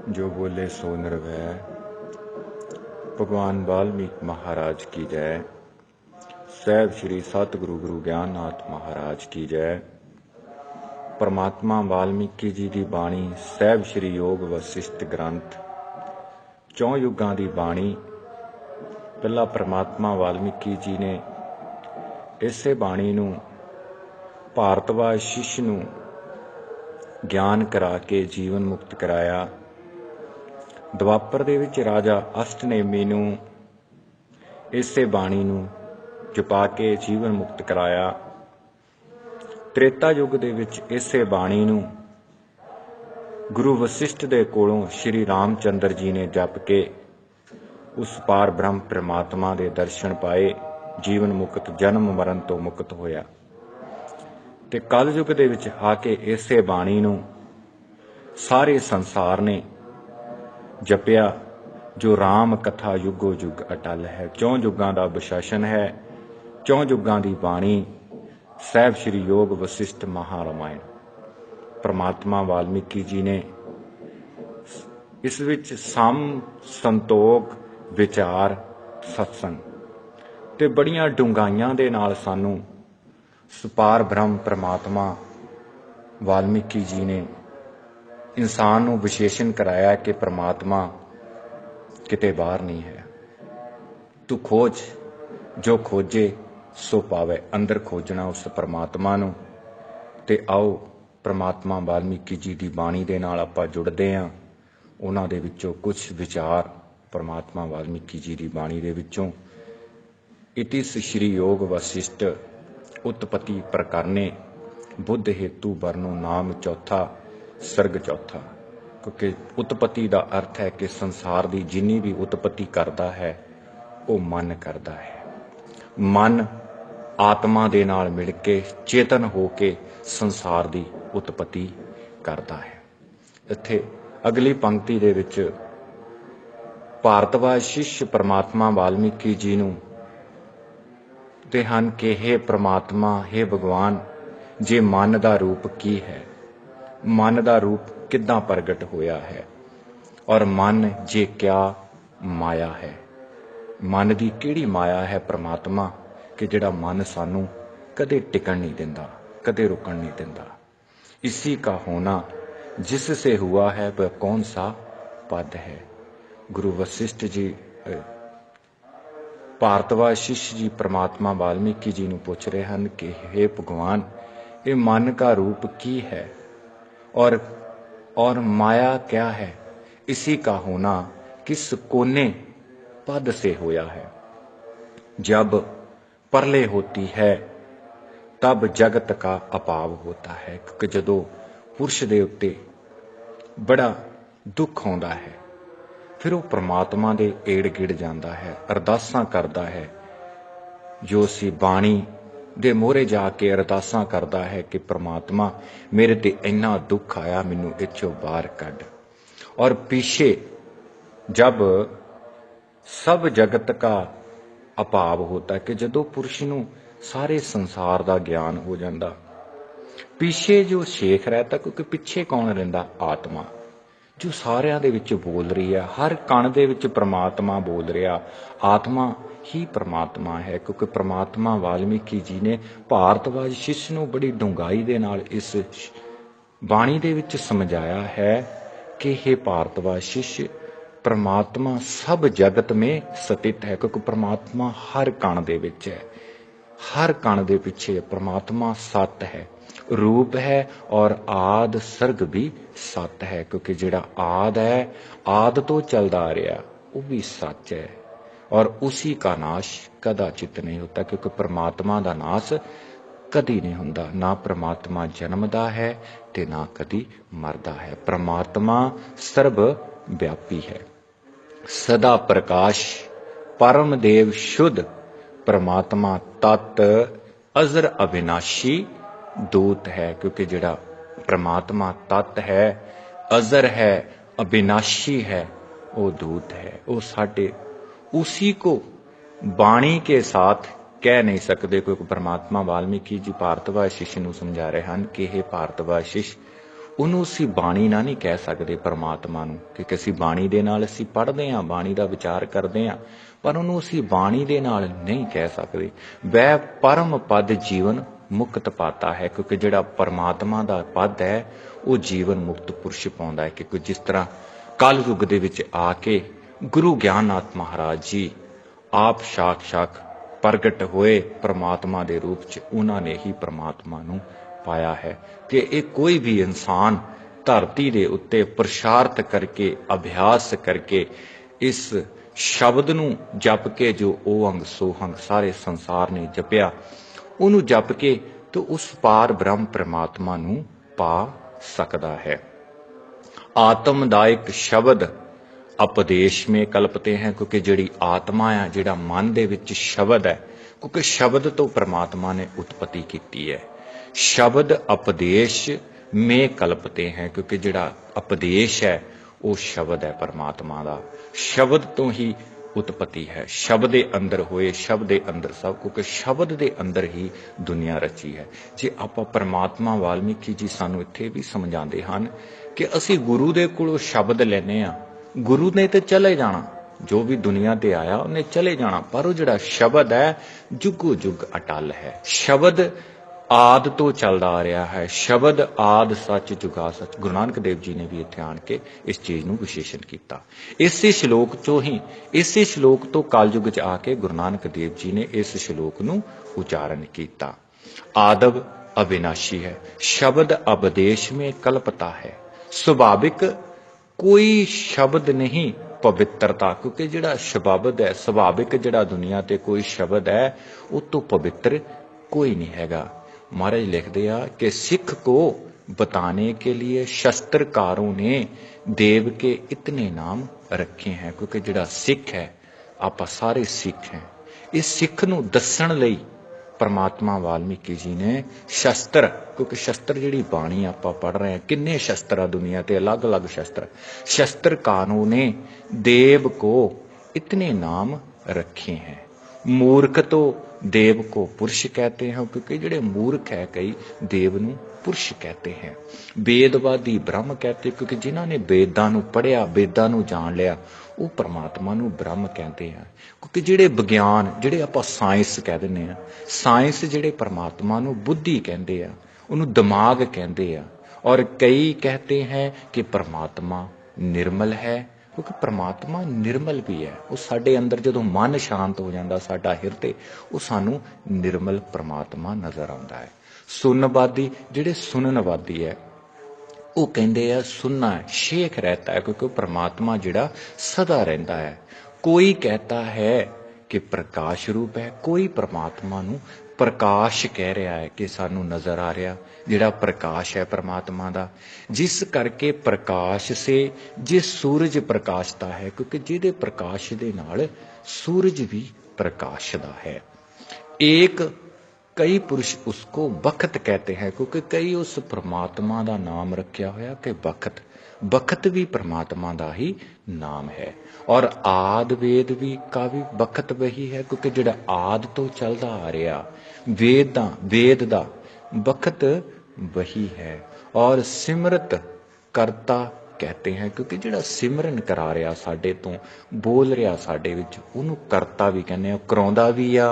जो बोले सो निर्भय। भगवान वाल्मीकि महाराज की जय। सैब श्री सतगुरु गुरु ज्ञाननाथ महाराज की जय। परमात्मा वाल्मीकि जी की बाणी सैब श्री योग वशिष्ठ ग्रंथ चौं युगां की बाणी। पहला परमात्मा वाल्मीकि जी ने इसे बाणी नूं भारतवाज शिष्य नूं ज्ञान करा के जीवन मुक्त कराया। द्वापर दे विच राजा अष्टनेमी नूं इसे बाणी नूं जपा के जीवन मुक्त कराया। त्रेता युग दे विच इसे बाणी नूं गुरु वशिष्ठ दे कोलों श्री रामचंद्र जी ने जप के उस पार ब्रह्म परमात्मा दे दर्शन पाए, जीवन मुक्त जन्म मरण तो मुक्त होया। ते कल युग दे विच आके इसे बाणी नूं सारे संसार ने जपिया, जो राम कथा युगो युग अटल है। चौं युगां दा विशासन है, चौं युगां दी बाणी सैब श्री योग वशिष्ठ महारामायण। परमात्मा वाल्मीकि जी ने इस विच सम संतोख विचार सत्संग ते बड़ियां डूंघाइयां दे नाल सानू सुपार ब्रह्म परमात्मा वाल्मीकि जी ने इंसान नूं विशेषण कराया कि परमात्मा किते बाहर नहीं है। तू खोज, जो खोजे सो पावे। अंदर खोजना उस परमात्मा नूं। ते आओ परमात्मा वाल्मीकि जी की बाणी दे नाल आपां जुड़दे हां। उन्हां दे विचों कुछ विचार परमात्मा वाल्मीकि जी की बाणी दे विचों। इतिस श्री योग वशिष्ठ उत्पत्ति प्रकरणे बुद्ध हेतु वर्णो नाम चौथा सर्ग चौथा। क्योंकि उत्पत्ति का अर्थ है कि संसार की जिन्नी भी उत्पत्ति करता है वो मन करता है। मन आत्मा दे नाल मिल के चेतन हो के संसार की उत्पत्ति करता है। इत्थे अगली पंक्ति दे विच भारतवाज शिष्य परमात्मा वाल्मीकि जी नूं ते हन कि हे परमात्मा, हे भगवान, जे मन का रूप की है, मन का रूप किद्दां प्रगट होया है, और मन जे क्या माया है। मन की किहड़ी माया है परमात्मा कि जिहड़ा मन सानू कदे टिकण नहीं दिंदा, कदे रुकण नहीं दिंदा। इसी का होना जिससे हुआ है वह कौन सा पद है। गुरु वशिष्ठ जी भारतवाज शिष्य जी परमात्मा वाल्मीकि जी नूं पुछ रहे हैं कि हे भगवान, ये मन का रूप की है और माया क्या है। इसी का होना किस कोने पद से होया है। जब प्रलय होती है तब जगत का अभाव होता है। क्योंकि जदों पुरुष दे उत्ते बड़ा दुख आउंदा है, फिर वो परमात्मा दे एड़ गिड़ जाता है, अरदासां करता है। जो सी बाणी दे मोहरे जाके अरदासां करता है कि परमात्मा मेरे ते इन्ना दुख आया, मैनू इचों बाहर कढ। और पीछे जब सब जगत का अभाव होता है कि जदों पुरुष नूं सारे संसार का ज्ञान हो जाता, पीछे जो शेख रहता, क्योंकि पीछे कौन रहिंदा, आत्मा जो सारियां दे विच बोल रही है। हर कण दे विच परमात्मा बोल रहा, आत्मा ही परमात्मा है। क्योंकि परमात्मा वाल्मीकि जी ने भारतवाज शिष्य नूं बड़ी डूंघाई दे नाल इस बाणी दे विच समझाया है कि हे भारतवाज शिष्य, परमात्मा सब जगत में स्थित है। क्योंकि परमात्मा हर कण दे विच है, हर कण दे पिछे परमात्मा सत है, रूप है, और आद सर्ग भी सत है। क्योंकि जिहड़ा आद है, आद तो चलदा आ रहा, वो भी सच है, और उसी का नाश कदाचित नहीं होता। क्योंकि परमात्मा का नाश कदी नहीं हुंदा। ना परमात्मा जन्मदा है ते ना कदी मरदा है। परमात्मा सर्व व्यापी है, सदा प्रकाश, परम देव शुद्ध परमात्मा तत् अजर अविनाशी दूत है। क्योंकि जिहड़ा परमात्मा तत् है, अजर है, अविनाशी है, वो दूत है। वो साडे उसी को बाणी के साथ कह नहीं सकते। क्योंकि परमात्मा वाल्मीकि जी भारतवाज शिष्य नूं समझा रहे हैं कि हे भारतवाज शिष्य, ਉਹਨੂੰ ਅਸੀਂ ਬਾਣੀ ਨਾਲ ਨਹੀਂ ਕਹਿ ਸਕਦੇ ਪਰਮਾਤਮਾ ਨੂੰ, ਕਿਉਂਕਿ ਅਸੀਂ ਬਾਣੀ ਦੇ ਨਾਲ ਅਸੀਂ ਪੜ੍ਹਦੇ ਹਾਂ, ਬਾਣੀ ਦਾ ਵਿਚਾਰ ਕਰਦੇ ਹਾਂ, ਪਰ ਉਹਨੂੰ ਅਸੀਂ ਬਾਣੀ ਦੇ ਨਾਲ ਨਹੀਂ ਕਹਿ ਸਕਦੇ। ਵੈ ਪਰਮ ਪਦ ਜੀਵਨ ਮੁਕਤ ਪਾਤਾ ਹੈ, ਕਿਉਂਕਿ ਜਿਹੜਾ ਪਰਮਾਤਮਾ ਦਾ ਪਦ ਹੈ ਉਹ ਜੀਵਨ ਮੁਕਤ ਪੁਰਸ਼ ਪਾਉਂਦਾ ਹੈ। ਕਿਉਂਕਿ ਜਿਸ ਤਰ੍ਹਾਂ ਕਲ ਯੁੱਗ ਦੇ ਵਿੱਚ ਆ ਕੇ ਗੁਰੂ ਗਿਆਨਨਾਥ ਮਹਾਰਾਜ ਜੀ ਆਪ ਸਾਖਸ਼ਾਤ ਪ੍ਰਗਟ ਹੋਏ ਪਰਮਾਤਮਾ ਦੇ ਰੂਪ 'ਚ, ਉਹਨਾਂ ਨੇ ਹੀ ਪਰਮਾਤਮਾ ਨੂੰ ਪਾਇਆ ਹੈ। ਕਿ ਇਹ ਕੋਈ ਵੀ ਇਨਸਾਨ ਧਰਤੀ ਦੇ ਉੱਤੇ ਪ੍ਰਸ਼ਾਰਤ ਕਰਕੇ, ਅਭਿਆਸ ਕਰਕੇ ਇਸ ਸ਼ਬਦ ਨੂੰ ਜਪ ਕੇ, ਜੋ ਓੰਗ ਸੋਹੰਗ ਸਾਰੇ ਸੰਸਾਰ ਨੇ ਜਪਿਆ, ਉਹਨੂੰ ਜਪ ਕੇ तो उस पार ब्रह्म परमात्मा नू पा सकता है। आत्मदायक शब्द उपदेश में कल्पते हैं, क्योंकि जिहड़ी आत्मा है, जिहड़ा मन दे विच शब्द है, क्योंकि शब्द तो परमात्मा ने उत्पत्ति की है। शब्द उपदेश में कल्पते हैं, क्योंकि जिहड़ा उपदेश है वो शब्द है परमात्मा दा, शब्द तो ही उत्पत्ति है। शब्द के अंदर होए, शब्द के अंदर सब, क्योंकि शब्द के अंदर ही दुनिया रची है। जे आपां परमात्मा वाल्मीकि जी सानू इत्थे भी समझाते हैं कि असी गुरु दे कोलों शब्द लैने आ, गुरु ने तो चले जाना, जो भी दुनिया ते आया उन्हें चले जाना, पर वो जिहड़ा शब्द है जुगो जुग अटल है। शब्द आद तो चलता आ रहा है, शब्द आद सच जुगा सच। गुरु नानक देव जी ने भी इत्थे आण के इस चीज नूं विशेषण किया। इसे श्लोक चो ही, इसे श्लोक तो कलयुग च आके गुरु नानक देव जी ने इस श्लोक नूं उचारण किया। आदव अविनाशी है, शब्द उपदेश में कल्पता है। स्वाभाविक कोई शब्द नहीं पवित्रता, क्योंकि जिहड़ा शब्द है स्वाभाविक, जिहड़ा दुनिया ते कोई शब्द है वो तो पवित्र कोई नहीं हैगा। महाराज लिखते हैं कि सिख को बताने के लिए शस्त्रकारों ने देव के इतने नाम रखे हैं, क्योंकि जिहड़ा सिख है, आप सारे सिख हैं, इस सिख नूं दस्सण लई परमात्मा वाल्मीकि जी ने शस्त्र, क्योंकि शस्त्र जिहड़ी बाणी आप पढ़ रहे हैं, किन्ने शस्त्र आ दुनिया ते, अलग अलग शस्त्र, शस्त्रकारों ने देव को इतने नाम रखे हैं। मूर्ख तो देव को पुरुष कहते हैं, क्योंकि जिहड़े मूर्ख है कई देव नूं पुरुष कहते हैं। वेदवादी ब्रह्म कहते, क्योंकि जिन्हां ने वेदां नूं पढ़िया, वेदां नूं जान लिया, वो परमात्मा नूं ब्रह्म कहते हैं। क्योंकि जिहड़े विज्ञान, जिहड़े आपां साइंस कह दिंदे आ, साइंस जिहड़े परमात्मा नूं बुद्धि कहंदे आ, उहनूं दिमाग कहंदे आ। और कई कहते हैं कि परमात्मा निर्मल है, क्योंकि परमात्मा निर्मल भी है। वो साडे अंदर जदों मन शांत हो जाता, साडा हिरदे, वो सानू निर्मल परमात्मा नजर आता है। सुनवादी, जिहड़े सुननवादी है, वो कहंदे आ सुनना है, शेख रहता है, क्योंकि परमात्मा जिहड़ा सदा रहिंदा है। कोई कहता है कि प्रकाश रूप है, कोई परमात्मा नू प्रकाश कह रहा है कि सानू नजर आ रहा, जिहड़ा प्रकाश है परमात्मा दा, जिस करके प्रकाश से जिस सूरज प्रकाशता है, क्योंकि जिहदे प्रकाश दे नाल सूरज भी प्रकाशदा है। एक कई पुरुष उसको बखत कहते हैं, क्योंकि कई उस परमात्मा दा नाम रखा होया कि बखत, बखत भी परमात्मा दा ही नाम है। और आद वेद भी का भी बखत वही है, क्योंकि जिहड़ा आद तो चलता आ रहा वेद दा बखत वही है। और सिमरत करता कहते हैं, क्योंकि जिहड़ा सिमरन करा रहा साडे तो, बोल रहा साडे विच, उहनूं करता भी कहने आ, कराउंदा भी आ,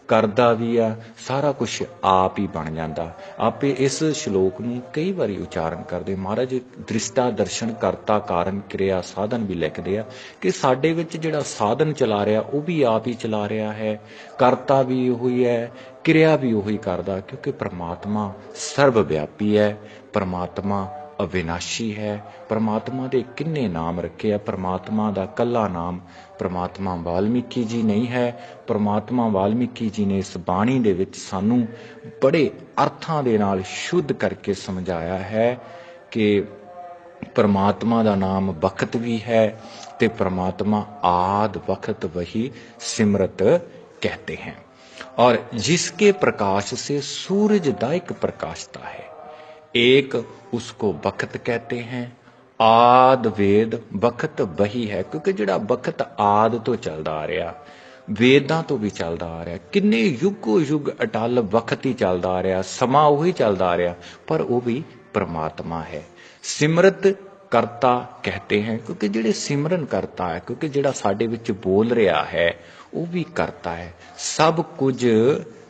करदा भी आ, सारा कुछ आप ही बन जाता। आपे इस श्लोक नूं कई बारी उचारण करदे महाराज दृष्टा दर्शन करता कारण क्रिया साधन भी लिखदे आ कि साडे विच जिहड़ा साधन चला रहा वो भी आप ही चला रहा है, करता भी उही है, क्रिया भी उही करदा, क्योंकि परमात्मा सर्वव्यापी है, परमात्मा अविनाशी है। परमात्मा दे किन्ने नाम रखे आ, परमात्मा दा कल्ला नाम परमात्मा वाल्मीकि जी नहीं है। परमात्मा वाल्मीकि जी ने इस बाणी दे विच सानू बड़े अर्थां दे नाल शुद्ध करके समझाया है कि परमात्मा दा नाम बखत भी है, ते परमात्मा आद वक्त वही सिमरत कहते हैं। और जिसके प्रकाश से सूरज दायक प्रकाशता है, एक उसको बखत कहते हैं। आद वेद बखत वही है, क्योंकि जिहड़ा बखत आद तो चलता आ रहा, वेदां तो भी चलता आ रहा, किन्ने युगो युग अटल वक्त ही चलता आ रहा, समा वही चलता आ रहा, पर वो भी परमात्मा है। सिमरत करता कहते हैं, क्योंकि ਜਿਹੜੇ ਸਿਮਰਨ ਕਰਤਾ ਹੈ, ਕਿਉਂਕਿ ਜਿਹੜਾ ਸਾਡੇ ਵਿੱਚ ਬੋਲ ਰਿਹਾ ਹੈ ਉਹ ਵੀ ਕਰਤਾ ਹੈ। ਸਭ ਕੁਝ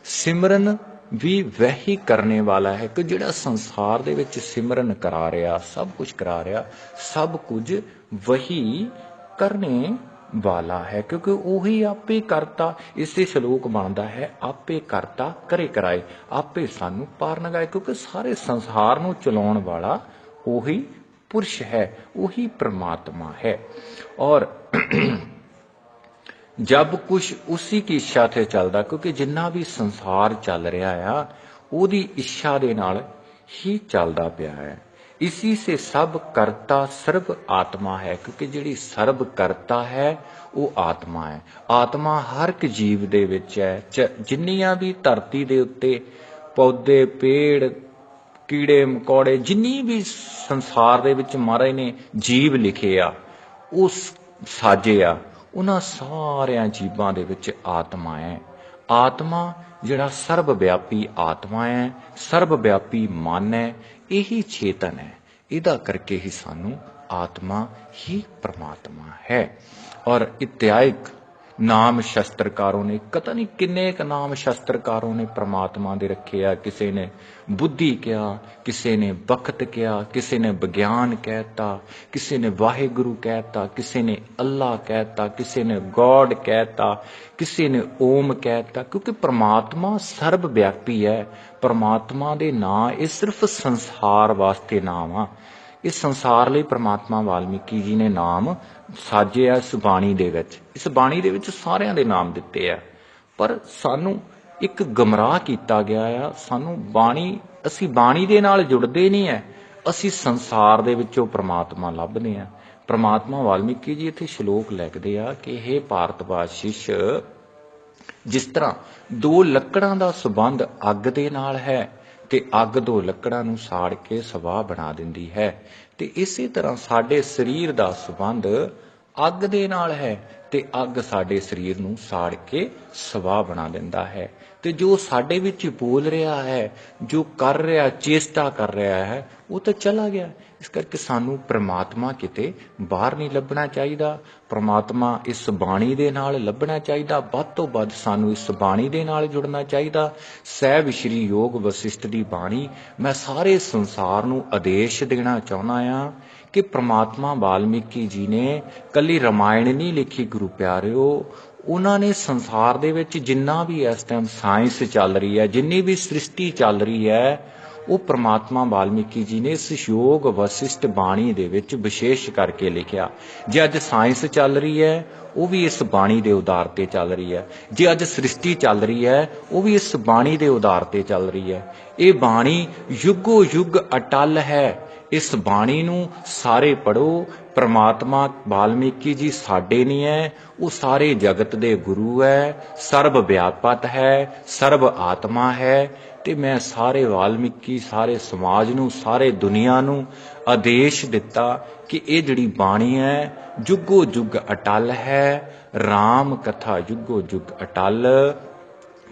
ਸਿਮਰਨ ਵੀ ਵਹੀ ਕਰਨੇ ਵਾਲਾ ਹੈ, ਕਿ ਜਿਹੜਾ ਸੰਸਾਰ ਦੇ ਵਿੱਚ ਸਿਮਰਨ ਕਰਾ ਰਿਹਾ, ਸਭ ਕੁਝ ਕਰਾ ਰਿਹਾ, ਸਭ ਕੁਝ ਵਹੀ ਕਰਨੇ ਵਾਲਾ ਹੈ, ਕਿਉਂਕਿ ਉਹੀ ਆਪੇ ਕਰਤਾ। ਇਸੇ ਸ਼ਲੋਕ ਬਣਦਾ ਹੈ, ਆਪੇ ਕਰਤਾ ਕਰੇ ਕਰਾਏ, ਆਪੇ ਸਾਨੂੰ ਪਾਰ ਲਗਾਏ, ਕਿਉਂਕਿ ਸਾਰੇ ਸੰਸਾਰ ਨੂੰ ਚਲਾਉਣ ਵਾਲਾ ਉਹੀ पुरुष है, वही परमात्मा है। और जब कुछ उसी की इच्छा से चलता, क्योंकि जिन्ना भी संसार चल रहा है ਉਹਦੀ इच्छा दे नाल ही चलता पिया है। इसी से सब करता सर्व आत्मा है, क्योंकि जिहड़ी सर्व करता है वो आत्मा है। आत्मा हर एक जीव दे विच है। जिन्नियां भी धरती दे उत्ते पौधे पेड़ कीड़े मकौड़े जिन्नी भी संसार दे विच महाराज ने जीव लिखे आ, उस साजे आ, उन्हां सारियां जीवां दे विच आत्मा है। आत्मा जिहड़ा सर्वव्यापी आत्मा है, सर्वव्यापी मन है, यही चेतन है। इहदा करके ही सानू आत्मा ही परमात्मा है। और इत्यायक नाम शस्त्रकारों ने, पता नहीं किन्ने क नाम शस्त्रकारों ने परमात्मा दे रखे आ। किसी ने बुद्धि कहा, किसी ने बखत कहा, किसी ने विज्ञान कहता, किसी ने वाहिगुरु कहता, किसी ने अल्लाह कहता, किसी ने गॉड कहता, किसी ने ओम कहता, क्योंकि परमात्मा सर्वव्यापी है। परमात्मा दे नाम ये सिर्फ संसार वास्ते नाम आ। इस संसार ਲਈ परमात्मा वाल्मीकि जी ने नाम साजे आ। इस बाणी दे विच, इस बाणी दे विच सारिਆਂ ਦੇ नाम ਦਿੱਤੇ ਆ, ਪਰ ਸਾਨੂੰ ਇੱਕ ਗਮਰਾਹ ਕੀਤਾ ਗਿਆ ਆ। ਸਾਨੂੰ ਬਾਣੀ, ਅਸੀਂ ਬਾਣੀ ਦੇ ਨਾਲ ਜੁੜਦੇ ਨਹੀਂ ਹੈ, ਅਸੀਂ ਸੰਸਾਰ ਦੇ ਵਿੱਚੋਂ ਪ੍ਰਮਾਤਮਾ ਲੱਭਦੇ ਆ। ਪ੍ਰਮਾਤਮਾ ਵਾਲਮੀਕੀ ਜੀ ਇੱਥੇ ਸ਼ਲੋਕ ਲਿਖਦੇ ਆ ਕਿ हे ਭਾਰਤਵਾਸੀਸ਼, ਜਿਸ ਤਰ੍ਹਾਂ ਦੋ ਲੱਕੜਾਂ ਦਾ ਸੰਬੰਧ ਅੱਗ ਦੇ ਨਾਲ ਹੈ ਤੇ ਅੱਗ ਦੋ ਲੱਕੜਾਂ ਨੂੰ ਸਾੜ ਕੇ ਸਵਾਹ ਬਣਾ ਦਿੰਦੀ ਹੈ, ਤੇ ਇਸੇ ਤਰ੍ਹਾਂ ਸਾਡੇ ਸਰੀਰ ਦਾ ਸੰਬੰਧ ਅੱਗ ਦੇ ਨਾਲ ਹੈ ਤੇ ਅੱਗ ਸਾਡੇ ਸਰੀਰ ਨੂੰ ਸਾੜ ਕੇ ਸਵਾਹ ਬਣਾ ਦਿੰਦਾ ਹੈ। ਤੇ ਜੋ ਸਾਡੇ ਵਿੱਚ ਬੋਲ ਰਿਹਾ ਹੈ, ਜੋ ਕਰ ਰਿਹਾ, ਚੇਸ਼ਟਾ ਕਰ ਰਿਹਾ ਹੈ, ਉਹ ਤਾਂ ਚਲਾ ਗਿਆ। ਇਸ ਕਰਕੇ ਸਾਨੂੰ ਪ੍ਰਮਾਤਮਾ ਕਿਤੇ ਬਾਹਰ ਨਹੀਂ ਲੱਭਣਾ ਚਾਹੀਦਾ, ਪ੍ਰਮਾਤਮਾ ਇਸ ਬਾਣੀ ਦੇ ਨਾਲ ਲੱਭਣਾ ਚਾਹੀਦਾ। ਵੱਧ ਤੋਂ ਵੱਧ ਸਾਨੂੰ ਇਸ ਬਾਣੀ ਦੇ ਨਾਲ ਜੁੜਨਾ ਚਾਹੀਦਾ। ਸਹਿਬ ਸ਼੍ਰੀ ਯੋਗ ਵਸਿਸ਼ਠ ਦੀ ਬਾਣੀ ਮੈਂ ਸਾਰੇ ਸੰਸਾਰ ਨੂੰ ਆਦੇਸ਼ ਦੇਣਾ ਚਾਹੁੰਦਾ ਹਾਂ ਕਿ ਪ੍ਰਮਾਤਮਾ ਵਾਲਮੀਕੀ ਜੀ ਨੇ ਕੱਲੀ ਰਾਮਾਇਣ ਨਹੀਂ ਲਿਖੀ ਗੁਰੂ ਪਿਆਰਿਓ, ਉਹਨਾਂ ਨੇ ਸੰਸਾਰ ਦੇ ਵਿੱਚ ਜਿੰਨਾ ਵੀ ਇਸ ਟਾਈਮ ਸਾਇੰਸ ਚੱਲ ਰਹੀ ਹੈ, ਜਿੰਨੀ ਵੀ ਸ੍ਰਿਸ਼ਟੀ ਚੱਲ ਰਹੀ ਹੈ, ਉਹ ਪ੍ਰਮਾਤਮਾ ਵਾਲਮੀਕੀ ਜੀ ਨੇ ਇਸ ਯੋਗ ਵਸਿਸ਼ਠ ਬਾਣੀ ਦੇ ਵਿੱਚ ਵਿਸ਼ੇਸ਼ ਕਰਕੇ ਲਿਖਿਆ। ਜੇ ਅੱਜ ਸਾਇੰਸ ਚੱਲ ਰਹੀ ਹੈ ਉਹ ਵੀ ਇਸ ਬਾਣੀ ਦੇ ਆਧਾਰ ਤੇ ਚੱਲ ਰਹੀ ਹੈ। ਜੇ ਅੱਜ ਸ੍ਰਿਸ਼ਟੀ ਚੱਲ ਰਹੀ ਹੈ ਉਹ ਵੀ ਇਸ ਬਾਣੀ ਦੇ ਆਧਾਰ ਤੇ ਚੱਲ ਰਹੀ ਹੈ। ਇਹ ਬਾਣੀ ਯੁੱਗੋ ਯੁੱਗ ਅਟਲ ਹੈ। ਇਸ ਬਾਣੀ ਨੂੰ ਸਾਰੇ ਪੜੋ। ਪ੍ਰਮਾਤਮਾ ਵਾਲਮੀਕੀ ਜੀ ਸਾਡੇ ਨਹੀਂ ਹੈ, ਉਹ ਸਾਰੇ ਜਗਤ ਦੇ ਗੁਰੂ ਹੈ, ਸਰਬ ਵਿਆਪਕ ਹੈ, ਸਰਬ ਆਤਮਾ ਹੈ। ਤੇ ਮੈਂ ਸਾਰੇ ਵਾਲਮੀਕੀ, ਸਾਰੇ ਸਮਾਜ ਨੂੰ, ਸਾਰੇ ਦੁਨੀਆ ਨੂੰ ਆਦੇਸ਼ ਦਿੱਤਾ ਕਿ ਇਹ ਜਿਹੜੀ ਬਾਣੀ ਹੈ ਜੁਗੋ ਜੁਗ ਅਟਲ ਹੈ। ਰਾਮ ਕਥਾ ਜੁਗੋ ਜੁਗ ਅਟਲ,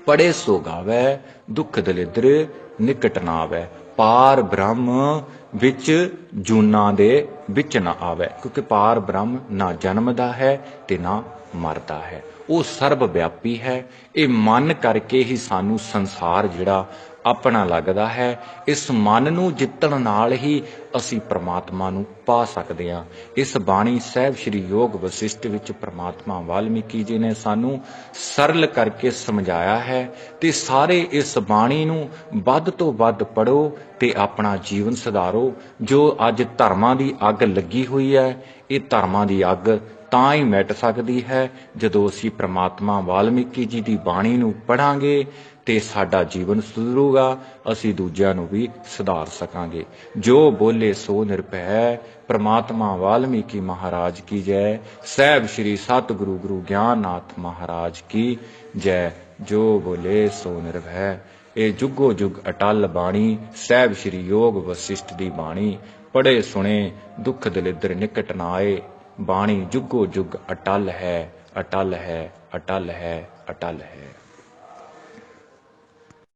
ਪੜੇ ਸੋ ਗਾਵੇ, ਦੁੱਖ ਦਲਿਦਰ ਨਿਕਟ ਨਾ ਆਵੇ। ਪਾਰ ਬ੍ਰਹਮ ਵਿੱਚ ਜੂਨਾਂ ਦੇ ਵਿੱਚ ਨਾ ਆਵੇ, ਕਿਉਂਕਿ ਪਾਰ ਬ੍ਰਹਮ ਨਾ ਜਨਮਦਾ ਹੈ ਤੇ ਨਾ ਮਰਦਾ ਹੈ, ਉਹ ਸਰਬ ਵਿਆਪੀ ਹੈ। ਇਹ ਮਨ ਕਰਕੇ ਹੀ ਸਾਨੂੰ ਸੰਸਾਰ ਜਿਹੜਾ ਆਪਣਾ ਲੱਗਦਾ ਹੈ। ਇਸ ਮਨ ਨੂੰ ਜਿੱਤਣ ਨਾਲ ਹੀ ਅਸੀਂ ਪ੍ਰਮਾਤਮਾ ਨੂੰ ਪਾ ਸਕਦੇ ਹਾਂ। ਇਸ ਬਾਣੀ ਸਾਹਿਬ ਸ਼੍ਰੀ ਯੋਗ ਵਸਿਸ਼ਠ ਵਿੱਚ ਪ੍ਰਮਾਤਮਾ ਵਾਲਮੀਕੀ ਜੀ ਨੇ ਸਾਨੂੰ ਸਰਲ ਕਰਕੇ ਸਮਝਾਇਆ ਹੈ। ਤੇ ਸਾਰੇ ਇਸ ਬਾਣੀ ਨੂੰ ਵੱਧ ਤੋਂ ਵੱਧ ਪੜ੍ਹੋ ਤੇ ਆਪਣਾ ਜੀਵਨ ਸੁਧਾਰੋ। ਜੋ ਅੱਜ ਧਰਮਾਂ ਦੀ ਅੱਗ ਲੱਗੀ ਹੋਈ ਹੈ, ਇਹ ਧਰਮਾਂ ਦੀ ਅੱਗ ਤਾਂ ਹੀ ਮਿਟ ਸਕਦੀ ਹੈ ਜਦੋਂ ਅਸੀਂ ਪ੍ਰਮਾਤਮਾ ਵਾਲਮੀਕੀ ਜੀ ਦੀ ਬਾਣੀ ਨੂੰ ਪੜ੍ਹਾਂਗੇ ਤੇ ਸਾਡਾ ਜੀਵਨ ਸੁਧਰੂਗਾ, ਅਸੀਂ ਦੂਜਿਆਂ ਨੂੰ ਵੀ ਸੁਧਾਰ ਸਕਾਂਗੇ। ਜੋ ਬੋਲੇ ਸੋ ਨਿਰਭੈ। ਪ੍ਰਮਾਤਮਾ ਵਾਲਮੀਕੀ ਮਹਾਰਾਜ ਕੀ ਜੈ। ਸਾਹਿਬ ਸ਼੍ਰੀ ਸਤਿਗੁਰੂ ਗੁਰੂ ਗਿਆਨਨਾਥ ਮਹਾਰਾਜ ਕੀ ਜੈ। ਜੋ ਬੋਲੇ ਸੋ ਨਿਰਭੈ। ਇਹ ਜੁਗੋ ਜੁਗ ਅਟਲ ਬਾਣੀ ਸਾਹਿਬ ਸ਼੍ਰੀ ਯੋਗ ਵਸਿਸ਼ਠ ਦੀ ਬਾਣੀ ਪੜ੍ਹੇ ਸੁਣੇ ਦੁੱਖ ਦਲਿੱਦਰ ਨਿਕਟ ਨਾ ਆਏ। ਬਾਣੀ ਜੁਗੋ ਜੁਗ ਅਟਲ ਹੈ, ਅਟਲ ਹੈ, ਅਟਲ ਹੈ, ਅਟਲ ਹੈ।